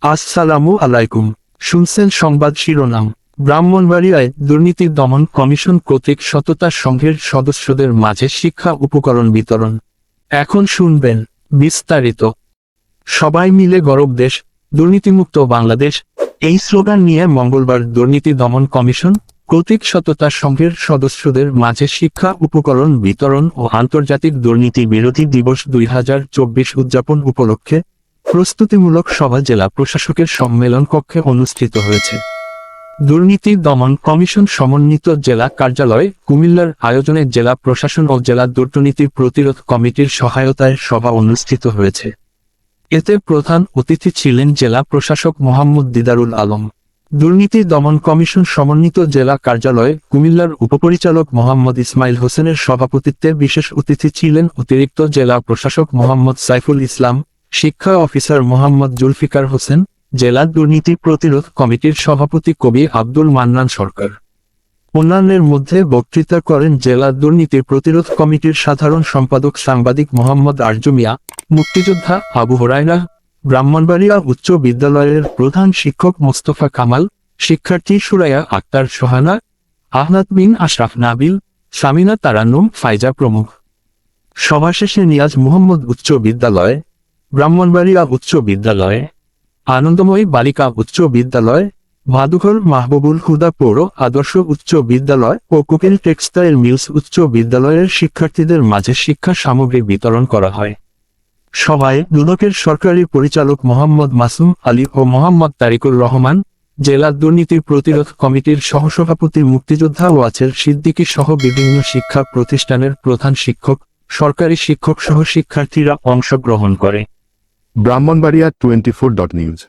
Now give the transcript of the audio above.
আসসালামু আলাইকুম। শুনছেন সংবাদ শিরোনাম। ব্রাহ্মণবাড়িয়ায় দুর্নীতি দমন কমিশন কর্তৃক সততা সংঘের সদস্যদের মাঝে শিক্ষা উপকরণ বিতরণ। এখন শুনবেন বিস্তারিত। সবাই মিলে গড়ব দেশ, দুর্নীতিমুক্ত বাংলাদেশ, এই স্লোগান নিয়ে মঙ্গলবার দুর্নীতি দমন কমিশন কর্তৃক সততা সংঘের সদস্যদের মাঝে শিক্ষা উপকরণ বিতরণ ও আন্তর্জাতিক দুর্নীতি বিরোধী দিবস 2024 উদযাপন উপলক্ষে প্রস্তুতিমূলক সভা জেলা প্রশাসকের সম্মেলন কক্ষে অনুষ্ঠিত হয়েছে। দুর্নীতি দমন কমিশন সমন্বিত জেলা কার্যালয় কুমিল্লার আয়োজনে জেলা প্রশাসন ও জেলা দুর্নীতি প্রতিরোধ কমিটির সহায়তায় সভা অনুষ্ঠিত হয়েছে। এতে প্রধান অতিথি ছিলেন জেলা প্রশাসক মোহাম্মদ দিদারুল আলম। দুর্নীতি দমন কমিশন সমন্বিত জেলা কার্যালয় কুমিল্লার উপপরিচালক মোহাম্মদ ইসমাইল হোসেনের সভাপতিত্বে বিশেষ অতিথি ছিলেন অতিরিক্ত জেলা প্রশাসক মোহাম্মদ সাইফুল ইসলাম, শিক্ষা অফিসার মোহাম্মদ জুলফিকার হোসেন, জেলা দুর্নীতি প্রতিরোধ কমিটির সভাপতি কবি আব্দুল মান্নান সরকার। অন্যান্যের মধ্যে বক্তৃতা করেন জেলা দুর্নীতি প্রতিরোধ কমিটির সাধারণ সম্পাদক সাংবাদিক মোহাম্মদ আরজু মিয়া, মুক্তিযোদ্ধা আবু হুরায়রা, ব্রাহ্মণবাড়িয়া উচ্চ বিদ্যালয়ের প্রধান শিক্ষক মোস্তফা কামাল, শিক্ষার্থী সুরাইয়া আক্তার সোহানা, আহনাদ বিন আশরাফ নাবিল, সামিনা তারান্নুম ফাইজা প্রমুখ। সভা শেষে নিয়াজ মুহাম্মদ উচ্চ বিদ্যালয়, ব্রাহ্মণবাড়িয়া উচ্চ বিদ্যালয়, আনন্দময়ী বালিকা উচ্চ বিদ্যালয়, ভাদুঘর মাহবুবুল হুদা পৌর আদর্শ উচ্চ বিদ্যালয় ও কোকিল টেক্সটাইল মিলস উচ্চ বিদ্যালয়ের শিক্ষার্থীদের মাঝে শিক্ষা সামগ্রী বিতরণ করা হয়। সভায় দুদকের সরকারি পরিচালক মোহাম্মদ মাসুম আলী ও মোহাম্মদ তারিকুর রহমান, জেলা দুর্নীতি প্রতিরোধ কমিটির সহসভাপতি মুক্তিযোদ্ধা ওয়াচের সিদ্দিকী সহ বিভিন্ন শিক্ষা প্রতিষ্ঠানের প্রধান শিক্ষক, সরকারি শিক্ষক সহ শিক্ষার্থীরা অংশগ্রহণ করে। ব্রাহ্মণবাড়িয়া 24.নিউজ।